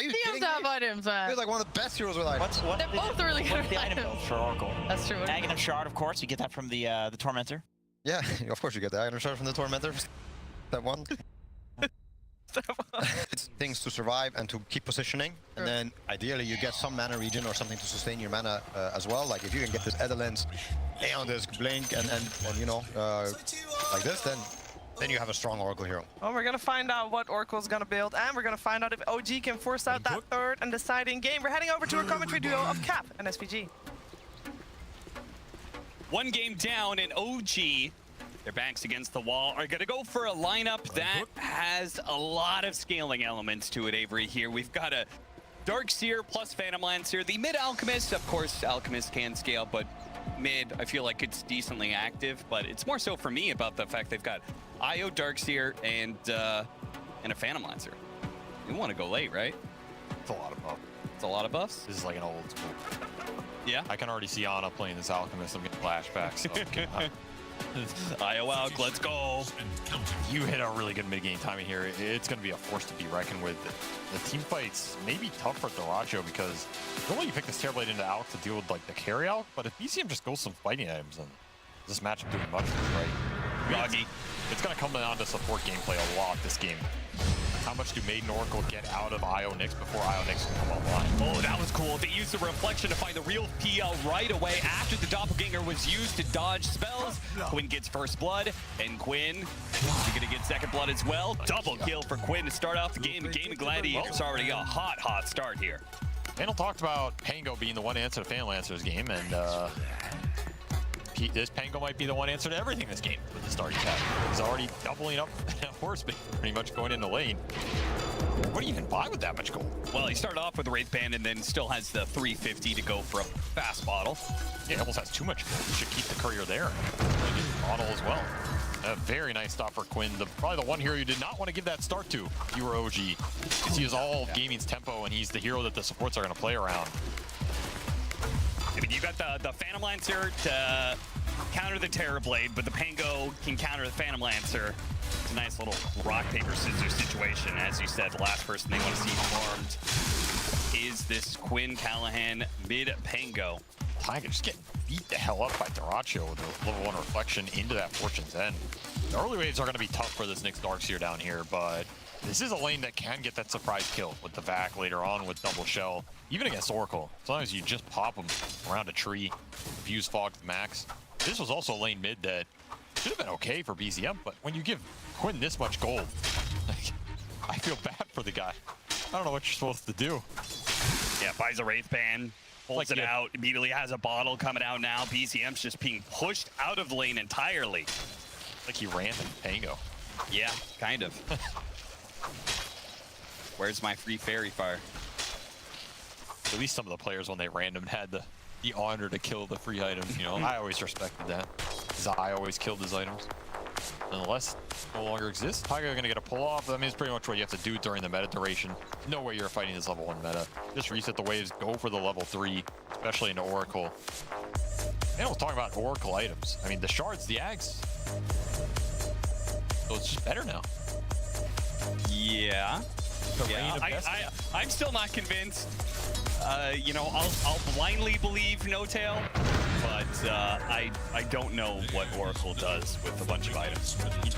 Are you He has kidding to have me? items, man. He's like one of the best heroes with items. They're both really good What's with the item build items. for Oracle? That's true. Aghanim Shard, of course. You get that from the Tormentor. Yeah, of course you get the item shard from the Tormentor. That one. It's things to survive and to keep positioning, and then ideally you get some mana regen or something to sustain your mana as well. Like if you can get this Edelens and this blink and you know like this, then you have a strong Oracle hero. Well, we're gonna find out what Oracle's gonna build, and we're gonna find out if OG can force out that third and deciding game. We're heading over to a commentary duo of Cap and SPG. One game down, and OG, their backs against the wall, are going to go for a lineup that has a lot of scaling elements to it, Avery, here. We've got a Darkseer plus Phantom Lancer. The mid Alchemist, of course, Alchemist can scale, but mid, I feel like it's decently active. But it's more so for me about the fact they've got IO Darkseer and a Phantom Lancer. You want to go late, right? It's a lot of buffs. It's a lot of buffs? This is like an old school. Yeah? I can already see Ana playing this Alchemist. I'm getting flashbacks. So IO Alch, let's go. you hit a really good mid-game timing here. It's going to be a force to be reckoned with. The team fights may be tough for Theracho because normally you pick this Terrorblade into Alch to deal with like the carry Alch, but if BCM just goes some fighting items, then this matchup doing much for right. Roggy. It's going to come down to support gameplay a lot this game. How much do Maiden Oracle get out of IO Nyx before IO Nyx can come online? Oh, that was cool. They used the reflection to find the real PL right away after the Doppelganger was used to dodge spells. Quinn gets first blood, and Quinn is going to get second blood as well. Double kill for Quinn to start off the game. Game of Gladiators already a hot start here. Panel talked about Pango being the one answer to Phantom Lancer's game, and this Pango might be the one answer to everything this game with the starting tap. He's already doubling up horseman, pretty much going into lane. What do you even buy with that much gold? Well, he started off with a Wraith Band and then still has the 350 to go for a fast bottle. Yeah, he almost has too much gold. He should keep the courier there. Bottle as well. A very nice stop for Quinn. Probably the one hero you did not want to give that start to if you were OG. Because he has all of Gaming's tempo, and he's the hero that the supports are going to play around. I mean, you got the Phantom Lancer to counter the Terrorblade, but the Pango can counter the Phantom Lancer. It's a nice little rock, paper, scissors situation. As you said, the last person they want to see formed is this Quinn Callahan mid Pango. Tiger just getting beat the hell up by Theracho with a level 1 reflection into that Fortune's End. The early waves are going to be tough for this Nyx Darkseer down here, but this is a lane that can get that surprise kill with the Vac later on with Double Shell, even against Oracle. Sometimes you just pop them around a tree, Fuse Fog to max. This was also a lane mid that should have been okay for BZM, but when you give Quinn this much gold, I feel bad for the guy. I don't know what you're supposed to do. Yeah, buys a Wraith Band, holds it out, immediately has a bottle coming out now. BZM's just being pushed out of the lane entirely. Like he ran in Pango. Yeah, kind of. Where's my free fairy fire? At least some of the players, when they random, had the honor to kill the free items, you know. I always respected that, because I always killed his items. Unless it no longer exists, Tiger are going to get a pull-off. I mean, it's pretty much what you have to do during the meta duration. No way you're fighting this level 1 meta. Just reset the waves, go for the level 3, especially into Oracle. And I was talking about Oracle items. I mean, the shards, the Ags. So it's just better now. Yeah. I'm still not convinced. You know, I'll blindly believe No Tail, but I don't know what Oracle does with a bunch of items.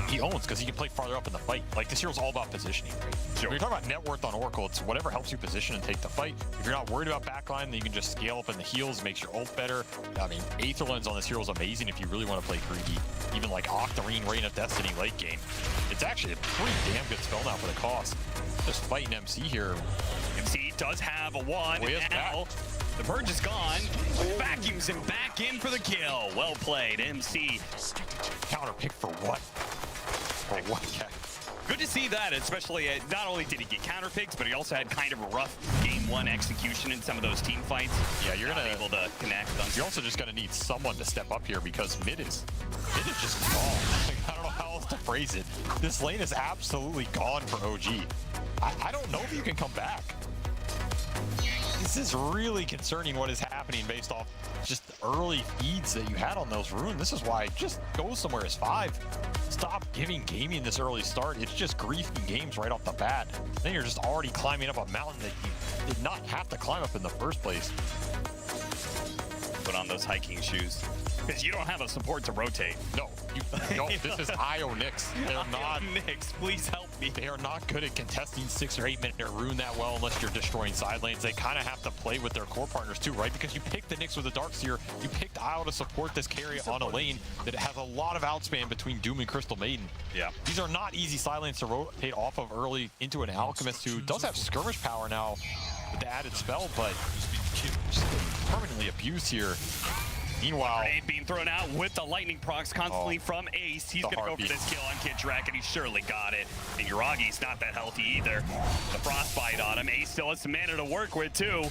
He owns because he can play farther up in the fight. Like, this hero's all about positioning. Sure. When you're talking about net worth on Oracle, it's whatever helps you position and take the fight. If you're not worried about backline, then you can just scale up in the heals, makes your ult better. I mean, Aether Lens on this hero is amazing if you really want to play greedy. Even like Octarine, Reign of Destiny late game. It's actually a pretty damn good spell now for the cost. Just fighting MC here. MC does have a wand, and now the Purge is gone. Vacuums him back in for the kill. Well played, MC. Counter pick for what? For what, guy? Good to see that, especially not only did he get counter picks, but he also had kind of a rough game 1 execution in some of those team fights. Yeah, you're not able to connect. You're also just gonna need someone to step up here because mid is just gone. I don't know how else to phrase it. This lane is absolutely gone for OG. I don't know if you can come back. This is really concerning what is happening based off just early feeds that you had on those runes. This is why just go somewhere as 5. Stop giving Gaimin this early start. It's just griefing games right off the bat. Then you're just already climbing up a mountain that you did not have to climb up in the first place. Put on those hiking shoes. Because you don't have a support to rotate. No, you don't. This is IO Nyx. They're not. Nyx, please help me. They are not good at contesting 6 or 8 minute rune that well unless you're destroying side lanes. They kind of have to play with their core partners too, right? Because you picked the Nyx with the Darkseer. You picked IO to support this carry on a lane that has a lot of outspan between Doom and Crystal Maiden. Yeah. These are not easy side lanes to rotate off of early into an Alchemist who does have skirmish power now with the added spell, but just permanently abused here. Meanwhile, Grenade being thrown out with the lightning procs constantly from Ace. He's going to go for this kill on Kidrak, and he surely got it. And Yuragi's not that healthy either. The frostbite on him. Ace still has some mana to work with, too.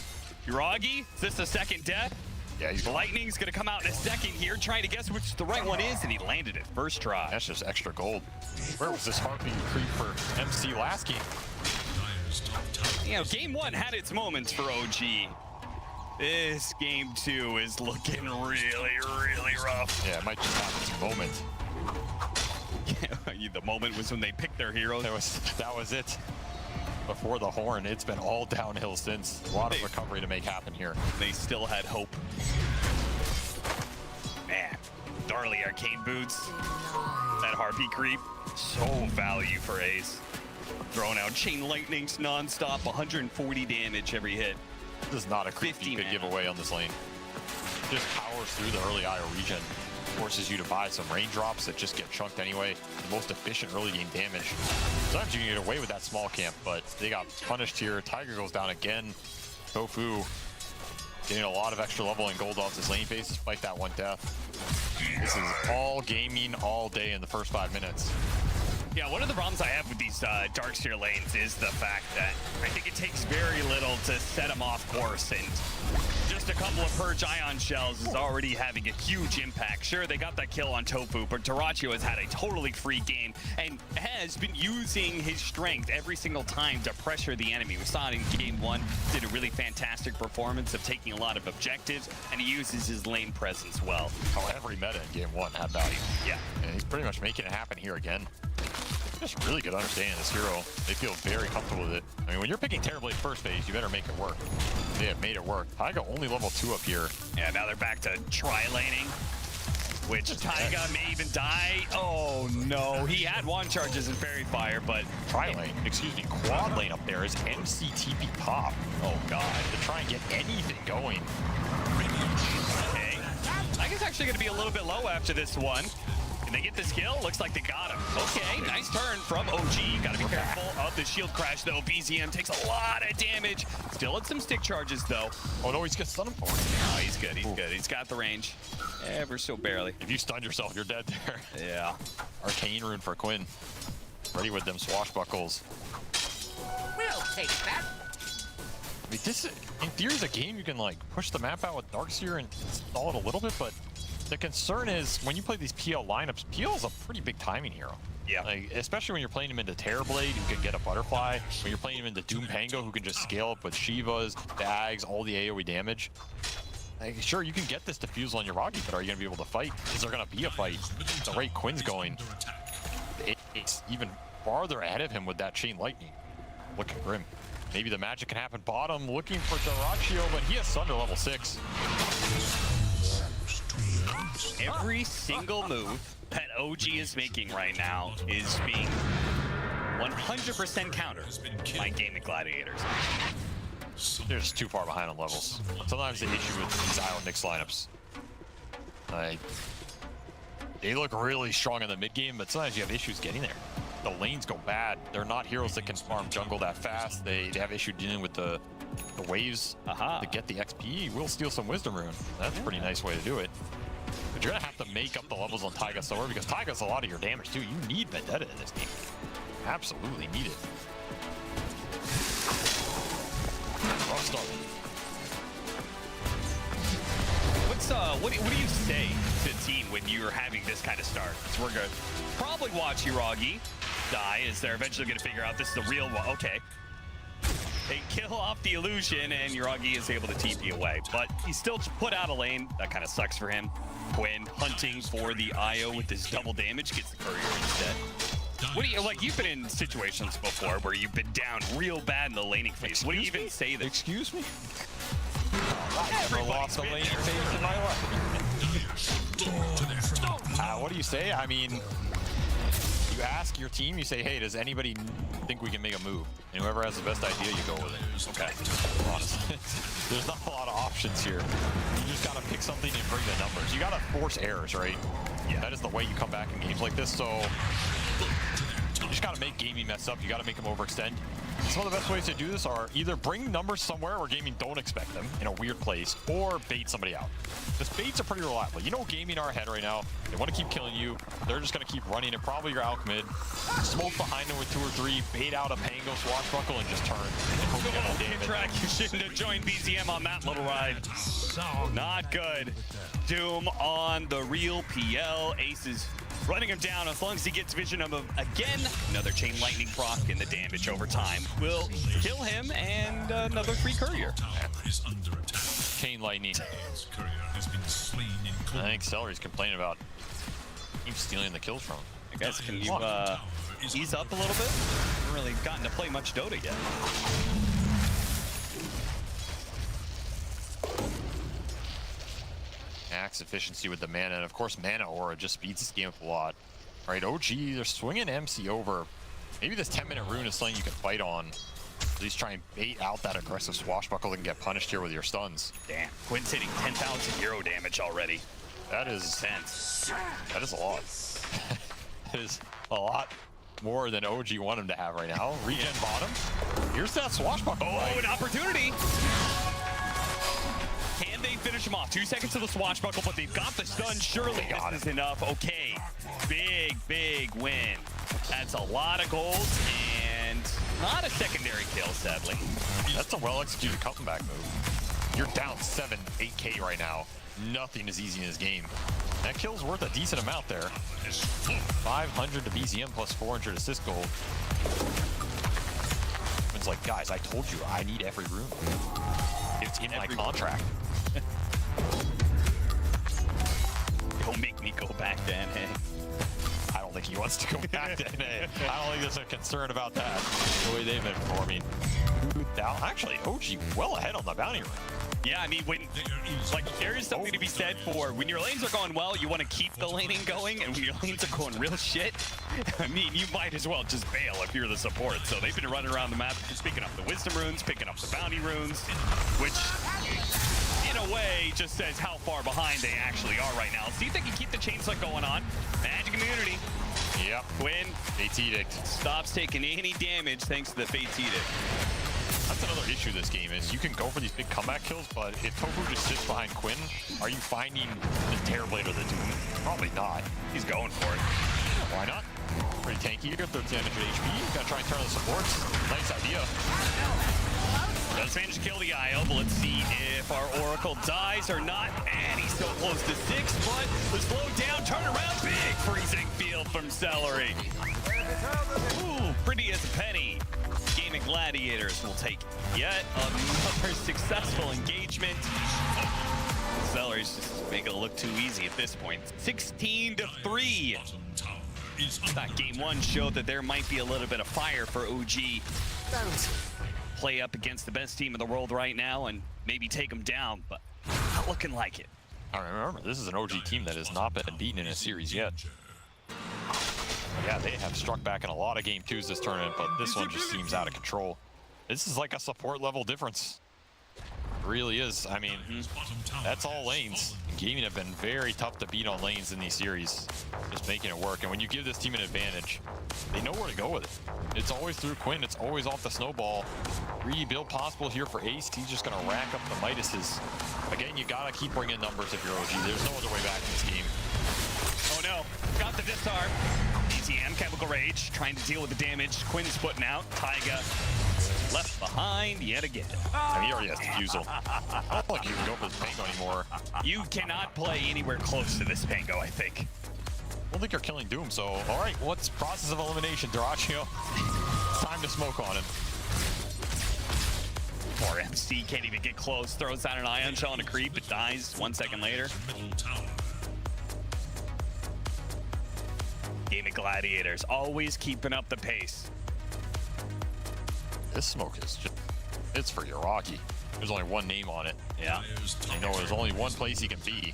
Yuragi, is this the second death? yeah, he's Lightning's going to come out in a second here, trying to guess which the right one is, and he landed it first try. That's just extra gold. Where was this Harpy creep for MC last game? You know, game 1 had its moments for OG. This game 2 is looking really, really rough. Yeah, it might just have its moment. The moment was when they picked their heroes. That was it. Before the horn, it's been all downhill since. A lot of recovery to make happen here. They still had hope. Man, Darly Arcane Boots. That Harpy creep. So value for Ace. Throwing out Chain Lightnings non-stop, 140 damage every hit. This is not a creep you could give away on this lane. Just powers through the early IO region. Forces you to buy some raindrops that just get chunked anyway. The most efficient early game damage. Sometimes you can get away with that small camp, but they got punished here. Tiger goes down again. Tofu getting a lot of extra level and gold off his lane phase despite that one death. This is all gaming all day in the first 5 minutes. Yeah, one of the problems I have with these Darkseer lanes is the fact that I think it takes very little to set them off course, and just a couple of Purge Ion Shells is already having a huge impact. Sure, they got that kill on Tofu, but Terraccio has had a totally free game and has been using his strength every single time to pressure the enemy. We saw it in game 1, did a really fantastic performance of taking a lot of objectives, and he uses his lane presence well. Oh, every meta in game 1 had value. Yeah. And he's pretty much making it happen here again. Just really good understanding of this hero. They feel very comfortable with it. I mean, when you're picking Terrorblade first phase, you better make it work. They have made it work. Taiga only level 2 up here. Yeah, now they're back to tri-laning, which Taiga may even die. Oh no, he had one charges in Fairy Fire, but Tri-lane, excuse me, quad lane up there is MCTP pop. oh god. To try and get anything going. Okay, Taiga's actually going to be a little bit low after this one. Can they get this kill? Looks like they got him. Okay, nice turn from OG. Got to be careful of the shield crash, though. BZM takes a lot of damage. Still had some stick charges, though. Oh no, he's got stun him for it. Oh, he's good. He's good. He's got the range. Ever so barely. If you stun yourself, you're dead there. Yeah. Arcane rune for Quinn. Ready with them swashbuckles. We'll take that. I mean, this, in theory, is a game you can like push the map out with Darkseer and stall it a little bit, but the concern is when you play these PL lineups, PL is a pretty big timing hero. Yeah. Like, especially when you're playing him into Terrorblade, who can get a butterfly. When you're playing him into Doom Pango, who can just scale up with Shivas, Dags, all the AoE damage. Like, sure, you can get this defusal on Yuragi, but are you going to be able to fight? Is there going to be a fight? The rate Quinn's going, it's even farther ahead of him with that Chain Lightning. Looking grim. Maybe the magic can happen bottom, looking for Terraccio, but he has Sunder level 6. Every single move that OG is making right now is being 100% countered by Gaimin Gladiators. They're just too far behind on levels. Sometimes the issue with these IO Nyx lineups, they look really strong in the mid game, but sometimes you have issues getting there. The lanes go bad. They're not heroes that can farm jungle that fast. They have issue dealing with the waves to get the XP. We'll steal some Wisdom Rune. That's a pretty nice way to do it. But you're gonna have to make up the levels on Taiga Solar because Taiga's a lot of your damage too. You need Vendetta in this game. Absolutely need it. Rough start. What do you say to the team when you're having this kind of start? So we're gonna probably watch Yuragi die as they're eventually gonna figure out this is the real one. Okay. They kill off the illusion, and Yuragi is able to TP away. But he still put out a lane. That kind of sucks for him. Quinn hunting for the IO with this double damage, gets the courier instead. What do you, like, you've been in situations before where you've been down real bad in the laning phase. What do you even say that? Excuse me? I've never lost the laning phase in my life. What do you say? I mean, you ask your team, you say, hey, does anybody think we can make a move? And whoever has the best idea, you go with it. Okay. Honestly, there's not a lot of options here. You just got to pick something and bring the numbers. You got to force errors, right? Yeah. That is the way you come back in games like this. So you just got to make Gaimin mess up. You got to make him overextend. Some of the best ways to do this are either bring numbers somewhere where Gaimin don't expect them in a weird place, or bait somebody out. Because baits are pretty reliable. You know Gaimin are ahead right now. They want to keep killing you. They're just going to keep running and probably your alch mid. Smoke behind them with 2 or 3, bait out a Pango, swashbuckle, and just turn. And hope you get a damage. Track, you shouldn't have joined BZM on that little ride. Not good. Doom on the real PL. Aces running him down. As long as he gets vision of him again, another chain lightning proc, and the damage over time will kill him, and another free courier. Chain lightning. I think Celery's complaining about keep stealing the kills from him. I guess, can you ease up a little bit? Haven't really gotten to play much Dota yet. Max efficiency with the mana, and of course mana aura just speeds this game up a lot. All right, OG, they're swinging MC over. Maybe this 10-minute rune is something you can fight on. At least try and bait out that aggressive swashbuckle and get punished here with your stuns. Damn, Quinn's hitting 10,000 euro damage already. That is intense. That is a lot. That is a lot more than OG want him to have right now. Regen bottom. Here's that swashbuckle. Oh, an opportunity. Can they finish him off? 2 seconds to the swashbuckle, but they've got the stun. Surely this is enough. Okay, big win. That's a lot of gold and not a secondary kill, sadly. That's a well-executed comeback move. You're down 8K right now. Nothing is easy in this game. That kill's worth a decent amount there. 500 to BZM plus 400 assist gold. It's like, guys, I told you I need every rune. It's in my contract. Don't make me go back then, hey. I don't think he wants to go back to NA. I don't think there's a concern about that, the way they've been performing. Actually, OG well ahead on the bounty run. Yeah, I mean, when, like, there is something to be said for when your lanes are going well, you want to keep the laning going, and when your lanes are going real shit, I mean, you might as well just bail if you're the support. So they've been running around the map, just picking up the wisdom runes, picking up the bounty runes, which, in a way, just says how far behind they actually are right now. See if they can keep the chainsaw going on. Magic immunity. Yep. Quinn. Fate's Edict. Stops taking any damage thanks to the Fate's Edict. That's another issue this game is you can go for these big comeback kills, but if Tofu just sits behind Quinn, are you finding the Terrorblade or the Doom? Probably not. He's going for it. Why not? Pretty tanky here, 1300 HP. Gotta try and turn on the supports. Nice idea. Does manage to kill the IO, but let's see if our Oracle dies or not. And he's so close to 6, but the slow down, turn around, big freezing field from Celery. Ooh, pretty as a penny. Gaimin Gladiators will take yet another successful engagement. Celery's just making it look too easy at this point. 16-3. That game 1 showed that there might be a little bit of fire for OG. Play up against the best team in the world right now and maybe take them down, but not looking like it. All right, remember, this is an OG team that has not been beaten in a series yet. Yeah, they have struck back in a lot of game 2s this tournament, but this one just seems out of control. This is like a support level difference. It really is. I mean, that's all lanes. Gaimin have been very tough to beat on lanes in these series, just making it work. And when you give this team an advantage, they know where to go with it. It's always through Quinn. It's always off the snowball. Rebuild possible here for Ace. He's just going to rack up the Midases. Again, you got to keep bringing numbers if you're OG. There's no other way back in this game. Oh no, got the disarm. BZM, Chemical Rage, trying to deal with the damage. Quinn's putting out. Taiga left behind yet again. I mean, he already has Diffusal. I don't think you can go for this Pango anymore. You cannot play anywhere close to this Pango, I think. I don't think you're killing Doom, so all right, what's process of elimination, Duraccio? It's time to smoke on him. BC can't even get close. Throws down an ion shell and a creep. It dies 1 second later. Gaimin Gladiators always keeping up the pace. This smoke is just, it's for Iraqi. There's only one name on it. Yeah. You know, there's only one place he can be.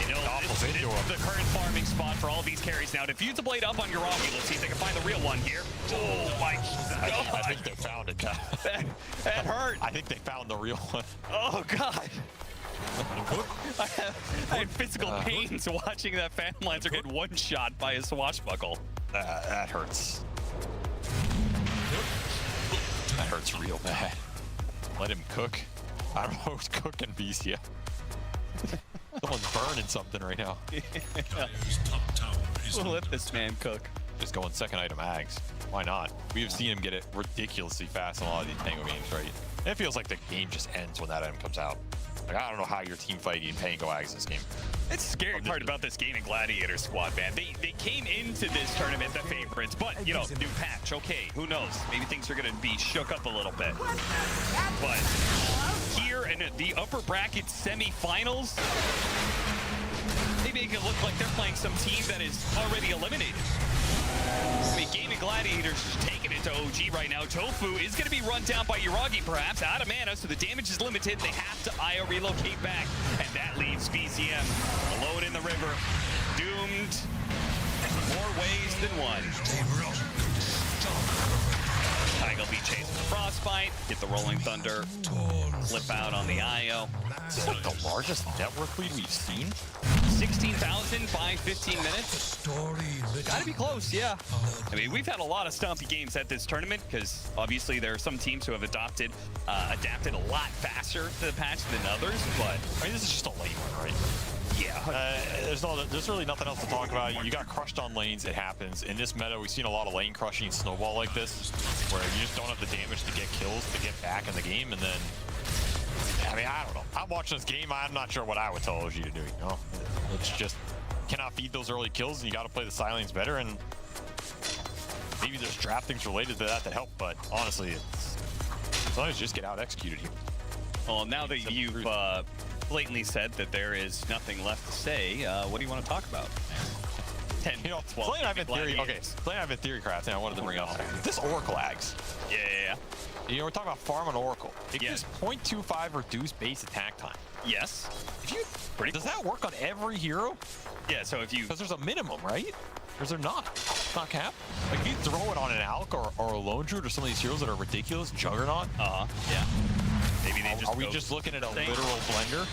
You know, it's the current farming spot for all of these carries now. Defuse the blade up on Iraqi. Let's see if they can find the real one here. Oh my God. I think they found it, guys. That hurt. I think they found the real one. Oh God. I had physical pains watching that Phantom Lancer get one shot by a swashbuckle. That hurts. That hurts real bad. Let him cook. I don't know who's cooking BCM. Someone's burning something right now. We'll let this man cook. Just going second item ags. Why not? We have seen him get it ridiculously fast in a lot of these Tango games, right? And it feels like the game just ends when that item comes out. Like, I don't know how your team fighting Tango ags this game. It's the scary part about this Gaimin Gladiator squad, man. They came into this tournament the favorites, but, you know, new patch, okay, who knows? Maybe things are going to be shook up a little bit. But here in the upper bracket semifinals, they make it look like they're playing some team that is already eliminated. I mean, Gaimin Gladiators just taking it to OG right now. Tofu is going to be run down by Yuragi, perhaps, out of mana, so the damage is limited. They have to IO relocate back, and that leaves BCM alone in the river, doomed more ways than one. Tiger will be chasing the Frostbite, get the Rolling Thunder, flip out on the IO. This is like the largest network lead we've seen. 16,000 by 15 minutes. Gotta be close, yeah. I mean, we've had a lot of stompy games at this tournament because obviously there are some teams who have adapted a lot faster to the patch than others, but I mean, this is just a lane one, right? yeah. There's really nothing else to talk about. You got crushed on lanes, it happens. In this meta, we've seen a lot of lane crushing snowball like this, where you just don't have the damage to get kills, to get back in the game, and then, I mean, I don't know. I'm watching this game, I'm not sure what I would tell OG to do, you know? It's just, cannot feed those early kills, and you gotta play the silence better, and maybe there's draft things related to that help, but honestly, it's, as long as you just get out executed here. Well, now that you've blatantly said that there is nothing left to say, what do you want to talk about? 10, You know, 12, playing I've been theory, okay, Gladiators. playing I've been theory crafting, I wanted to bring up this Oracle Ags. Yeah. You know, we're talking about farm and Oracle. It Yeah. gives 0.25 reduced base attack time. Yes. If you, does that work on every hero? Yeah, so if you... Because there's a minimum, right? Or is there not? It's not capped? Like, you throw it on an Alk or a Lone Druid or some of these heroes that are ridiculous, Juggernaut. yeah. Maybe they just Are we go just looking at a thing. literal blender?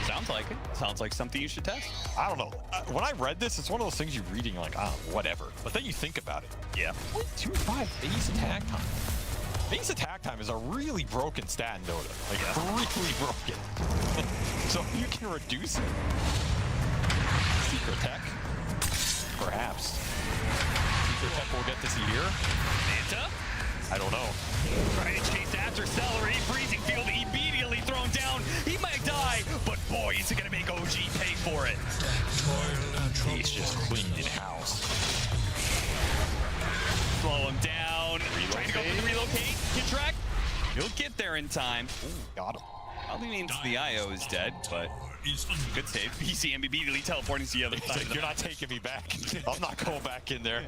Sounds like it. Sounds like something you should test. I don't know. When I read this, it's one of those things you're reading like, whatever. But then you think about it. Yeah. 0.25 base attack time. Base attack time is a really broken stat in Dota. Like, really broken. So you can reduce it. Secret tech? Perhaps. Secret tech we'll get this year? Manta? I don't know. Trying to chase after Celery. Freezing field immediately thrown down. He might die, but boy, is it going to make OG pay for it. He's just cleaned in house. Slow him down. Trying to go for the relocate. Get track. He'll get there in time. Ooh, got him. Probably means the IO is dead, but good save. BCM immediately teleporting to the other He's side. like, you're not taking me back. I'm not going back in there.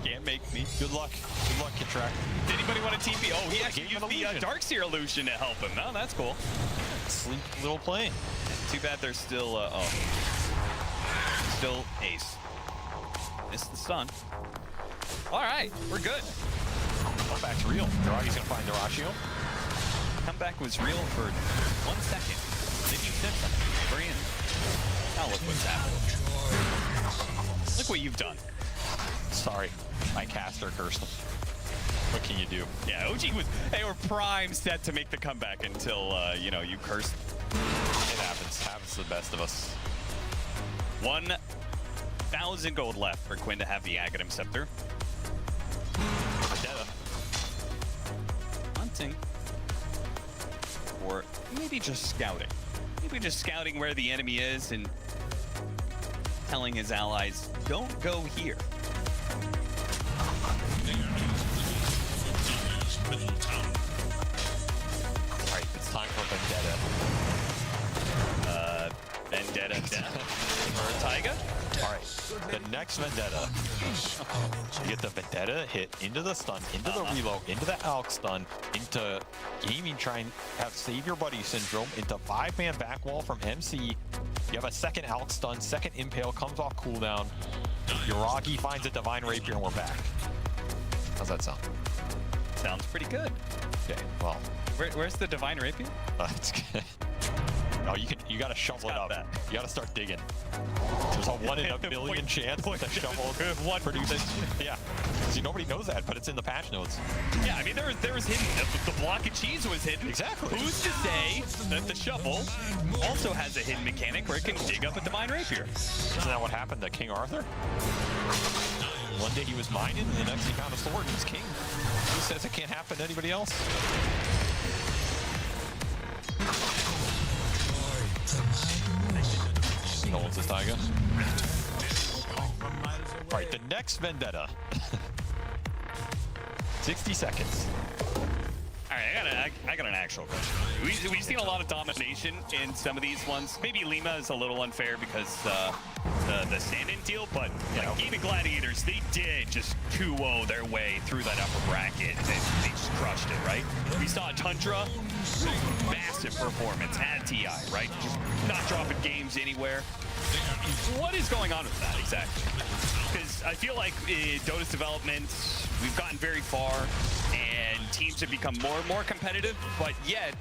Can't make me. Good luck. Good luck, Kitrak. Did anybody want a TP? Oh, he actually Gave him used an the illusion. Darkseer illusion to help him. No, that's cool. Sleep little plane. Too bad there's still, still ace. Missed the stun. All right, we're good. Comeback's real. Daragi's gonna find Darachio. Comeback was real for 1 second. Then you said something. Very in. Now look what's happened. Look what you've done. Sorry, my caster cursed him. What can you do? Yeah, OG was, they were prime set to make the comeback until, you know, you cursed. It happens. Happens to the best of us. 1,000 gold left for Quinn to have the Aghanim Scepter. Vendetta. Hunting. Or maybe just scouting. Maybe just scouting where the enemy is and telling his allies, don't go here. Taiga. All right, the next Vendetta. You get the Vendetta hit into the stun, into the reload, into the Alk stun, into Gaimin trying to have Save Your Buddy syndrome, into 5-man back wall from MC. You have a second Alk stun, second Impale, comes off cooldown. Yuragi finds a Divine Rapier, and we're back. How's that sound? Sounds pretty good. Okay, well. Where's the Divine Rapier? It's good. No, you gotta shovel it up. that. You gotta start digging. There's a 1 in a million chance that the shovel produces. Yeah, see, nobody knows that, but it's in the patch notes. Yeah, I mean, there was hidden. The block of cheese was hidden. Exactly. Who's to say that the shovel also has a hidden mechanic where it can dig up a Divine Rapier? Isn't that what happened to King Arthur? One day he was mining, and the next he found a sword and he was king. Who says it can't happen to anybody else? No one's this Taiga. All right, the next Vendetta. 60 seconds. All right, I got an actual question. We've seen a lot of domination in some of these ones. Maybe Lima is a little unfair because the stand-in deal, but like, even Gladiators, they did just 2-0 their way through that upper bracket. They just crushed it, right? We saw Tundra, massive performance at TI, right? Just not dropping games anywhere. What is going on with that exactly? Because I feel like in Dota's development, we've gotten very far, and teams have become more and more competitive, but yet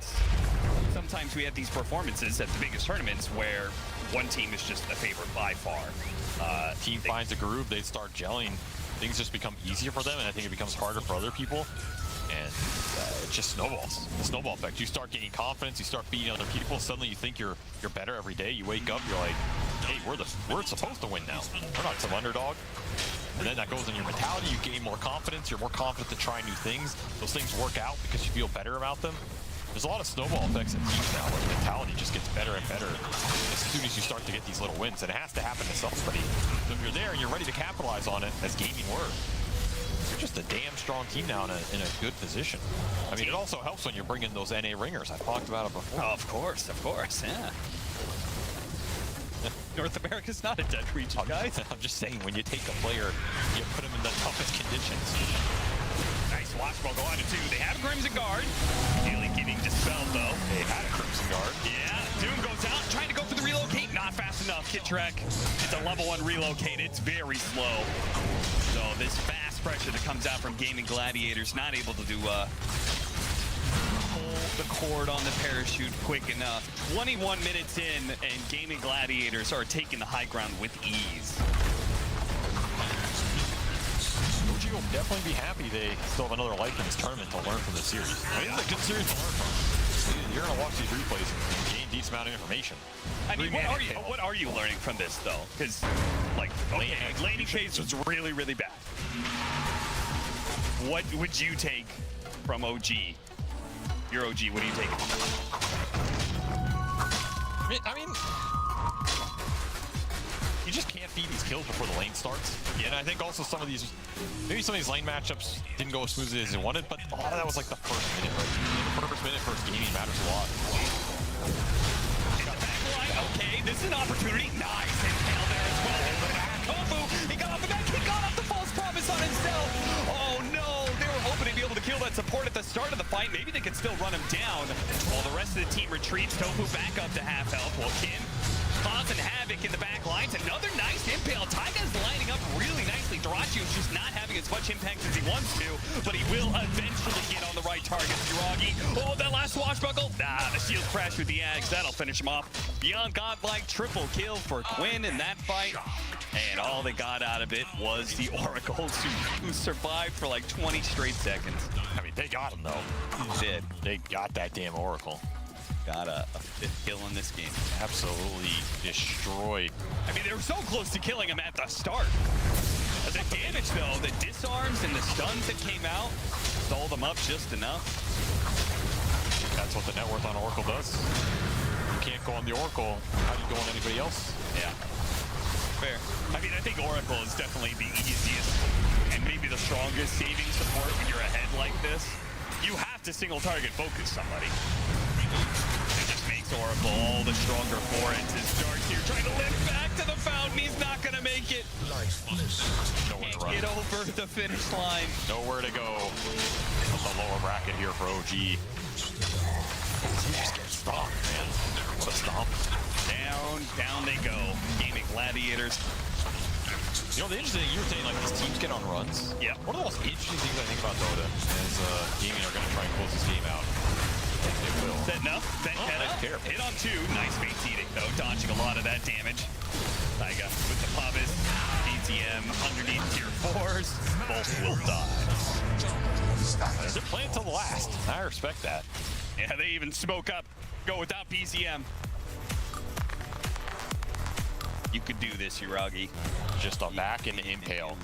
sometimes we have these performances at the biggest tournaments where one team is just the favorite by far. Team finds a groove, they start gelling, things just become easier for them, and I think it becomes harder for other people. And it just snowballs. The snowball effect. You start gaining confidence, you start beating other people, suddenly you think you're better every day. You wake up, you're like, hey, we're supposed to win now. We're not some underdog. And then that goes in your mentality, you gain more confidence, you're more confident to try new things. Those things work out because you feel better about them. There's a lot of snowball effects in teams now where the mentality just gets better and better as soon as you start to get these little wins. And it has to happen to somebody. So if you're there and you're ready to capitalize on it, as Gaimin were, you're just a damn strong team now in a good position. I mean, it also helps when you bring in those NA ringers. I've talked about it before. Oh, of course, yeah. North America's not a dead region, guys. I'm just saying, when you take a player, you put him in the toughest conditions. Nice watch ball go on to 2. They have a Crimson Guard. Nearly getting dispelled, though. They had a Crimson Guard. Yeah, Doom goes out, trying to go for the relocate. Not fast enough. Kit Trek. It's a level 1 relocate. It's very slow. So this fast pressure that comes out from Gaimin Gladiators, not able to do pull the cord on the parachute quick enough. 21 minutes in, and Gaimin Gladiators are taking the high ground with ease. OG will definitely be happy they still have another life in this tournament to learn from this series. I mean, it's a good series to learn from. You're going to watch these replays and gain a decent amount of information. I mean, what are you learning from this, though? Because, like, okay, laning phase was really, really bad. What would you take from OG? Your OG, what do you take? I mean, you just can't feed these kills before the lane starts. And I think also maybe some of these lane matchups didn't go as smoothly as they wanted, but a lot of that was like the first minute, right? The first minute, first gaming matters a lot. Okay, this is an opportunity. Nice impale there as well. Tofu, he got off the back, he got off the false promise on himself. Oh no, they were hoping to be able to kill that support at the start of the fight. Maybe they could still run him down while the rest of the team retreats. Tofu back up to half health while Kim causing havoc in the back lines. Another nice impale. Taiga's lining up really nicely. Dyrachio's just not having as much impact as he wants to, but he will eventually get on the right target. Yuragi, oh, that last swashbuckle. The shield crash with the Ags. That'll finish him off. Beyond godlike triple kill for Quinn in that fight. And all they got out of it was the Oracles who survived for like 20 straight seconds. I mean, they got him, though. They did. They got that damn Oracle. Got a 5th kill in this game. Absolutely destroyed. I mean, they were so close to killing him at the start. The damage, though, the disarms and the stuns that came out, stalled them up just enough. That's what the net worth on Oracle does. You can't go on the Oracle. How do you go on anybody else? Yeah. Fair. I mean, I think Oracle is definitely the easiest and maybe the strongest saving support when you're ahead like this. You have to single target focus somebody. It just makes Oracle, all the stronger for it. As Darkseer trying to lift back to the fountain. He's not going to make it. Nowhere to run. Get over the finish line. Nowhere to go. The lower bracket here for OG. You just get stomped, man. What a stomp. Down they go. Gaming Gladiators. You know, the interesting thing, you were saying, like, these teams get on runs. Yeah. One of the most interesting things I think about Dota is Gaimin are going to try and close this game out. They will. Setting up. nice care. Hit on 2. Nice bait eating, though. Dodging a lot of that damage. Taiga with the Pubis. BTM underneath tier 4s. Both will die. They're playing to the last. I respect that. Yeah, they even smoke up. Go without BCM. You could do this, Yuragi. Just a back and impale.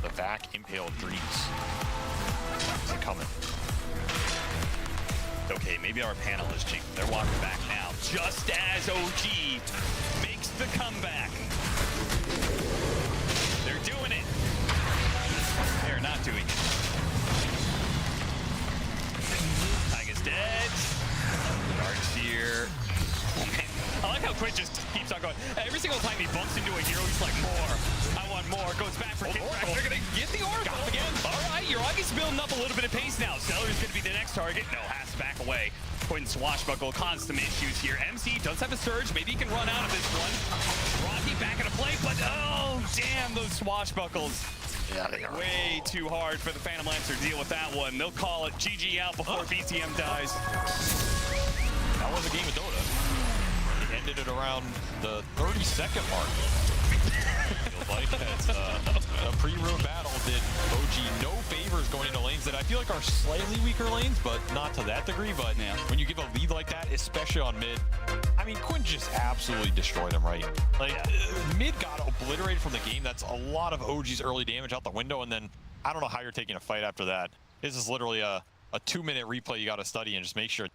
The back impale dreams. Is it coming? Okay, maybe our panel is cheap. They're walking back now. Just as OG makes the comeback. They're doing it. They're not doing it. Taiga's dead. Darkseer. I like how Quinn just keeps on going. Every single time he bumps into a hero, he's like, more. I want more. Goes back for Oracle. They're going to get the Oracle again. All right, Yuragi's building up a little bit of pace now. Stellar's going to be the next target. No, has to back away. Quinn swashbuckle caused some issues here. MC does have a surge. Maybe he can run out of this one. Rocky back into play, but oh, damn, those swashbuckles. Yeah, they are. Way too hard for the Phantom Lancer to deal with that one. They'll call it GG out before BTM dies. That was a game of Dota. Ended it around the 30-second mark. Feels like that's a pre-room battle did OG no favors going into lanes that I feel like are slightly weaker lanes, but not to that degree. But Yeah. when you give a lead like that, especially on mid, I mean, Quinn just absolutely destroyed him, right? Like, mid got obliterated from the game. That's a lot of OG's early damage out the window, and then I don't know how you're taking a fight after that. This is literally a 2-minute replay you got to study and just make sure.